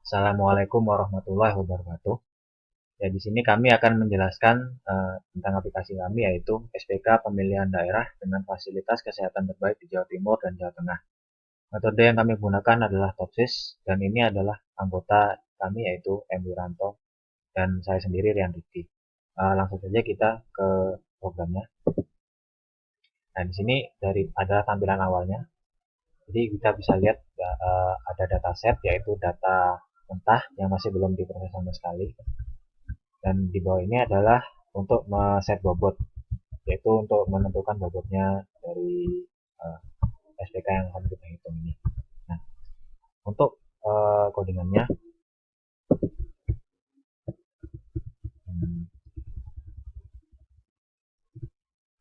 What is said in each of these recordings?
Assalamualaikum warahmatullahi wabarakatuh. Ya, di sini kami akan menjelaskan tentang aplikasi kami, yaitu SPK Pemilihan Daerah dengan fasilitas kesehatan terbaik di Jawa Timur dan Jawa Tengah. Metode yang kami gunakan adalah TOPSIS, dan ini adalah anggota kami, yaitu M. Wiranto dan saya sendiri, Rian Rifki. Langsung saja kita ke programnya. Nah, di sini adalah tampilan awalnya. Jadi kita bisa lihat ada dataset, yaitu data mentah yang masih belum diproses sama sekali. Dan di bawah ini adalah untuk set bobot, yaitu untuk menentukan bobotnya dari SPK yang akan kita hitung ini. Nah, untuk codingannya,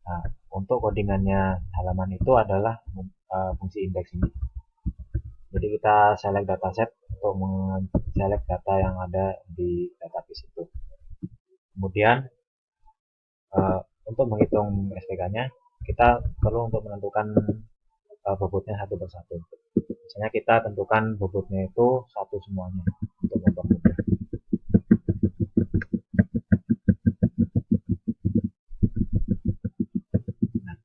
nah, untuk codingannya halaman itu adalah fungsi indeks ini. Jadi kita select dataset untuk select data yang ada di database itu. Kemudian untuk menghitung SPK-nya, kita perlu untuk menentukan bobotnya satu persatu. Misalnya kita tentukan bobotnya itu satu semuanya untuk mempermudah. Nah,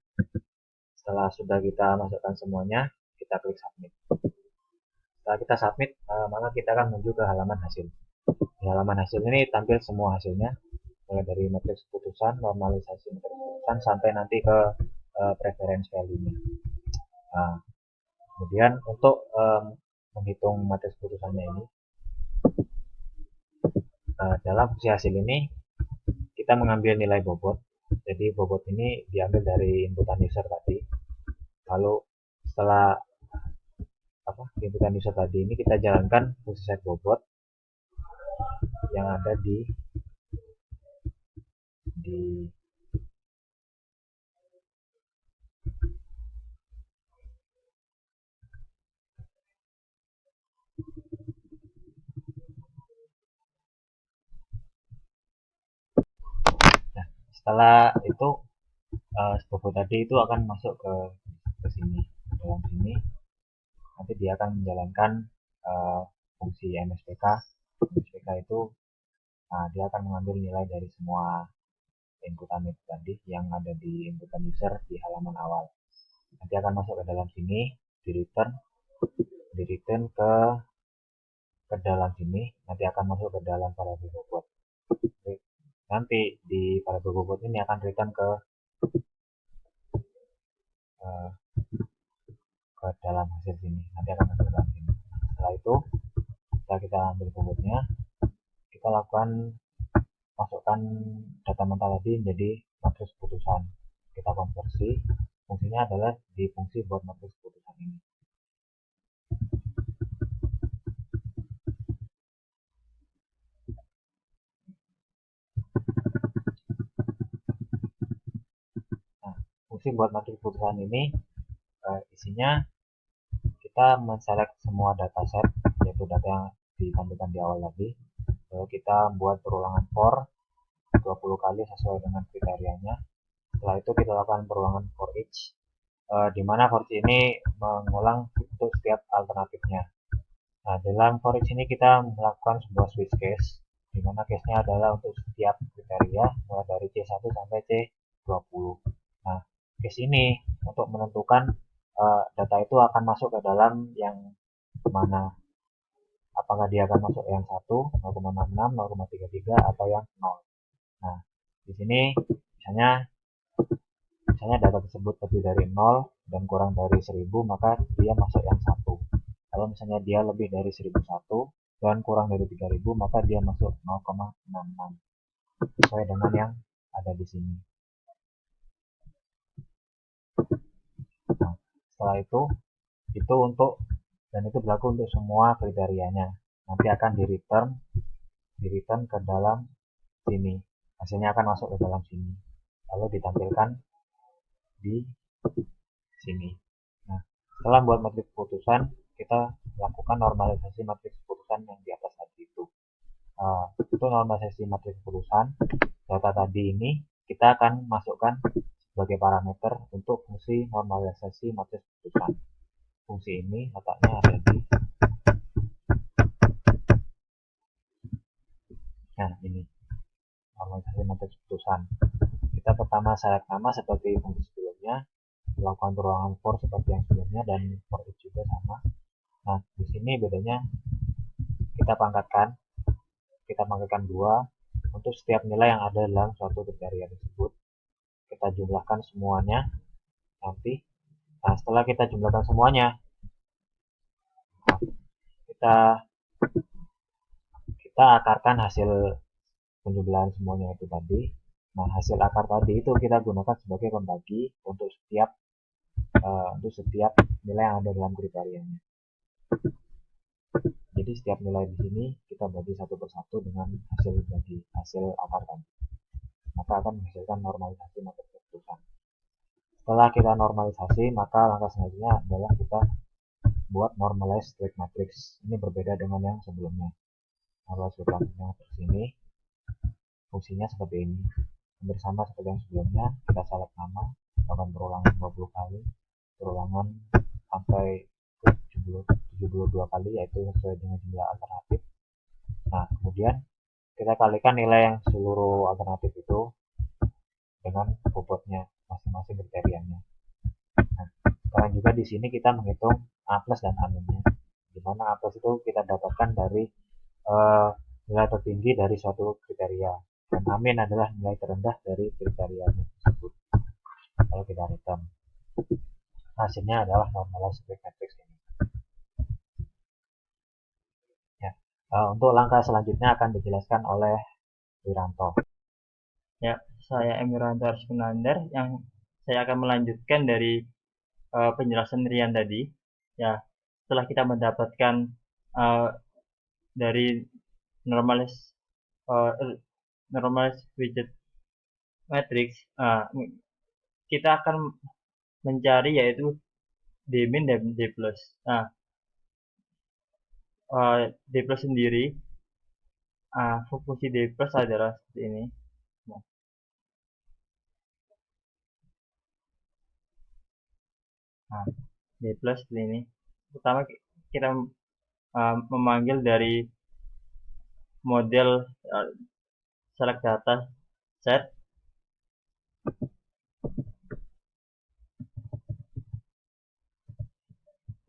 setelah sudah kita masukkan semuanya, kita klik submit. Setelah kita submit, maka kita akan menuju ke halaman hasil. Di halaman hasil ini tampil semua hasilnya, mulai dari matriks putusan, normalisasi matriks putusan, sampai nanti ke preference value-nya. Nah, kemudian untuk menghitung matriks putusannya ini, dalam fungsi hasil ini kita mengambil nilai bobot. Jadi bobot ini diambil dari inputan user tadi. Lalu setelah inputan user tadi ini kita jalankan fungsi set bobot yang ada di nah, setelah itu bobot tadi itu akan masuk ke sini, ke dalam sini. Nanti dia akan menjalankan fungsi MSPK. MSPK itu dia akan mengambil nilai dari semua inputan itu tadi yang ada di inputan user di halaman awal. Nanti akan masuk ke dalam sini, di return ke dalam sini, nanti akan masuk ke dalam variabel bobot. Nanti di variabel bobot ini akan return ke dalam hasil sini, nanti akan masuk ke dalam sini. Setelah itu, setelah kita ambil bobotnya, kita lakukan masukkan data mentah tadi menjadi matriks putusan. Kita konversi, fungsinya adalah di fungsi buat matriks putusan ini. Nah, fungsi buat matriks putusan ini isinya kita menselect semua dataset, yaitu data yang ditampilkan di awal tadi. Lalu kita buat perulangan for 20 kali sesuai dengan kriterianya. Setelah itu kita lakukan perulangan for each, di mana for each ini mengulang untuk setiap alternatifnya. Nah, dalam for each ini kita melakukan sebuah switch case, di mana case-nya adalah untuk setiap kriteria, mulai dari C1 sampai C20. Nah, case ini untuk menentukan data itu akan masuk ke dalam yang mana, apakah dia akan masuk yang 1, 0,66, 0,33, atau yang 0. Nah, di sini misalnya data tersebut lebih dari 0 dan kurang dari 1000, maka dia masuk yang 1. Kalau misalnya dia lebih dari 1001 dan kurang dari 3000, maka dia masuk 0,66 sesuai dengan yang ada di sini. Nah, setelah itu untuk dan itu berlaku untuk semua kriterianya. Nanti akan di return ke dalam sini. Hasilnya akan masuk ke dalam sini. Lalu ditampilkan di sini. Nah, setelah membuat matriks putusan, kita lakukan normalisasi matriks putusan yang di atas tadi itu. Untuk normalisasi matriks putusan, data tadi ini kita akan masukkan sebagai parameter untuk fungsi normalisasi matriks putusan. Fungsi ini letaknya ada di Nah, ini normalisasi matriks putusan. Kita pertama select nama seperti fungsi sebelumnya, melakukan perulangan for seperti yang sebelumnya, dan for each juga sama. Nah, di sini bedanya kita pangkatkan 2 untuk setiap nilai yang ada dalam suatu kriteria tersebut. Kita jumlahkan semuanya nanti. Nah, setelah kita jumlahkan semuanya, kita kita akarkan hasil penjumlahan semuanya itu tadi. Nah, hasil akar tadi itu kita gunakan sebagai pembagi untuk setiap nilai yang ada dalam kriterianya. Jadi setiap nilai di sini kita bagi satu persatu dengan hasil akar tadi. Maka akan menghasilkan normalisasi matriks keputusan. Setelah kita normalisasi, maka langkah selanjutnya adalah kita buat normalized straight matrix. Ini berbeda dengan yang sebelumnya. Normalized straight matrix ini fungsinya seperti ini. Hampir sama seperti yang sebelumnya, kita select nama, lakukan perulangan 20 kali, perulangan sampai 72 kali, yaitu sesuai dengan jumlah alternatif. Nah, kemudian kita kalikan nilai yang seluruh alternatif itu dengan bobotnya masing-masing kriterianya. Nah, sekarang juga di sini kita menghitung A plus dan A minusnya, di mana A plus itu kita dapatkan dari nilai tertinggi dari suatu kriteria, dan A min adalah nilai terendah dari kriterianya tersebut. Kalau kita return, hasilnya adalah normalized straight matrix ini. Ya. Untuk langkah selanjutnya akan dijelaskan oleh Wiranto. Ya, saya Emiranto Arskunandar yang saya akan melanjutkan dari penjelasan Rian tadi. Ya, setelah kita mendapatkan dari normalized widget matrix, kita akan mencari yaitu D min dan D plus. Nah, D plus sendiri, fungsi D plus adalah seperti ini. Nah, D plus seperti ini. Pertama kita memanggil dari model select data set.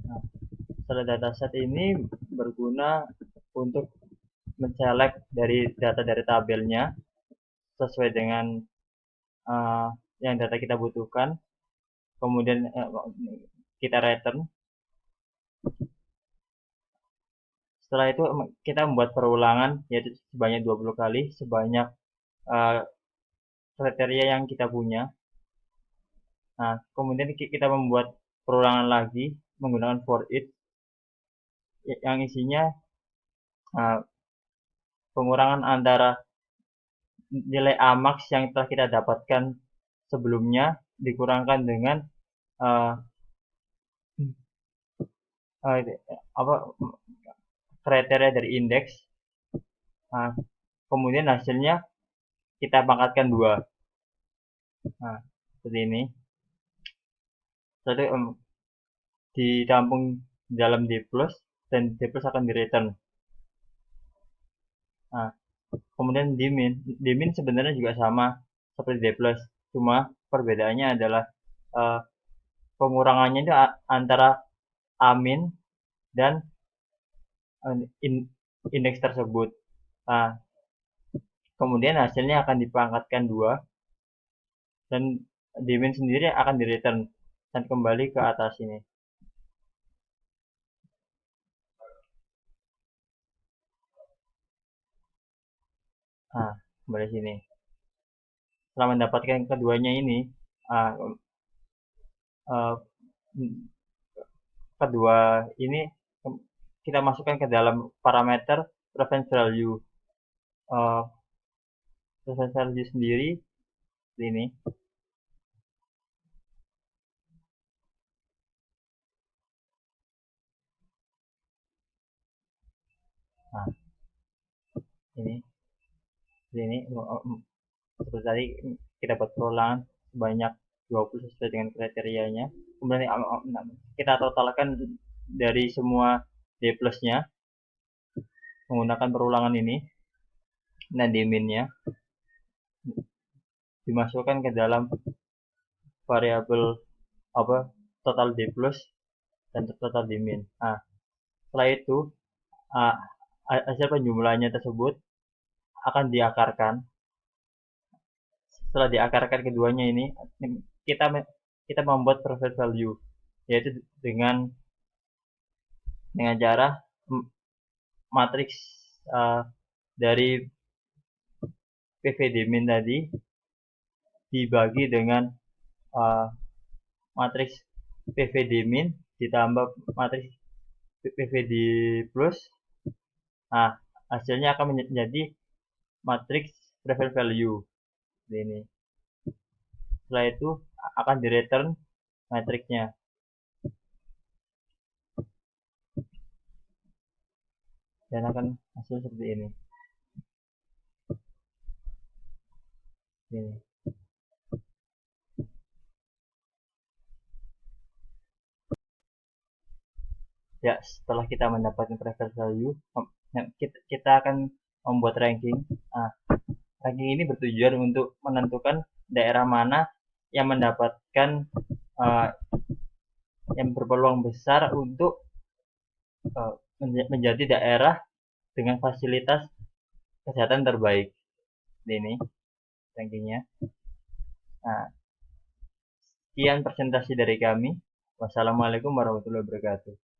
Nah, select data set ini berguna untuk menselect dari data dari tabelnya sesuai dengan yang data kita butuhkan. Kemudian kita return. Setelah itu kita membuat perulangan yaitu sebanyak 20 kali sebanyak kriteria yang kita punya. Nah, kemudian kita membuat perulangan lagi menggunakan for each yang isinya pengurangan antara nilai A max yang telah kita dapatkan sebelumnya dikurangkan dengan kriteria dari indeks. Nah, kemudian hasilnya kita pangkatkan 2. Nah, seperti ini. Jadi ditampung dalam D plus dan D plus akan di return. Nah, kemudian D min sebenarnya juga sama seperti D plus, cuma perbedaannya adalah pengurangannya itu antara A min dan indeks tersebut. Nah, kemudian hasilnya akan dipangkatkan 2 dan D min sendiri akan di return dan kembali ke atas ini. Nah, kembali sini. Setelah mendapatkan keduanya ini, kedua ini kita masukkan ke dalam parameter reference value. Reference value sendiri seperti ini. Nah, ini seperti tadi kita buat perulangan sebanyak 20 sesuai dengan kriterianya. Kemudian kita totalkan dari semua D plusnya menggunakan perulangan ini. Nah, diminnya dimasukkan ke dalam variabel apa total D plus dan total D min. Nah, setelah itu uh, hasil penjumlahannya tersebut akan diakarkan. Setelah diakarkan keduanya ini, kita kita membuat private value, yaitu dengan cara matriks dari PVD min tadi dibagi dengan matriks PVD min ditambah matriks PVD plus. Nah, hasilnya akan menjadi matriks preferred value ini. Setelah itu akan di return matriksnya dan akan hasil seperti ini. Ya, setelah kita mendapatkan preferred value, kita akan membuat ranking. Nah, ranking ini bertujuan untuk menentukan daerah mana yang mendapatkan yang berpeluang besar untuk menjadi daerah dengan fasilitas kesehatan terbaik. Ini rankingnya. Nah, sekian presentasi dari kami. Wassalamualaikum warahmatullahi wabarakatuh.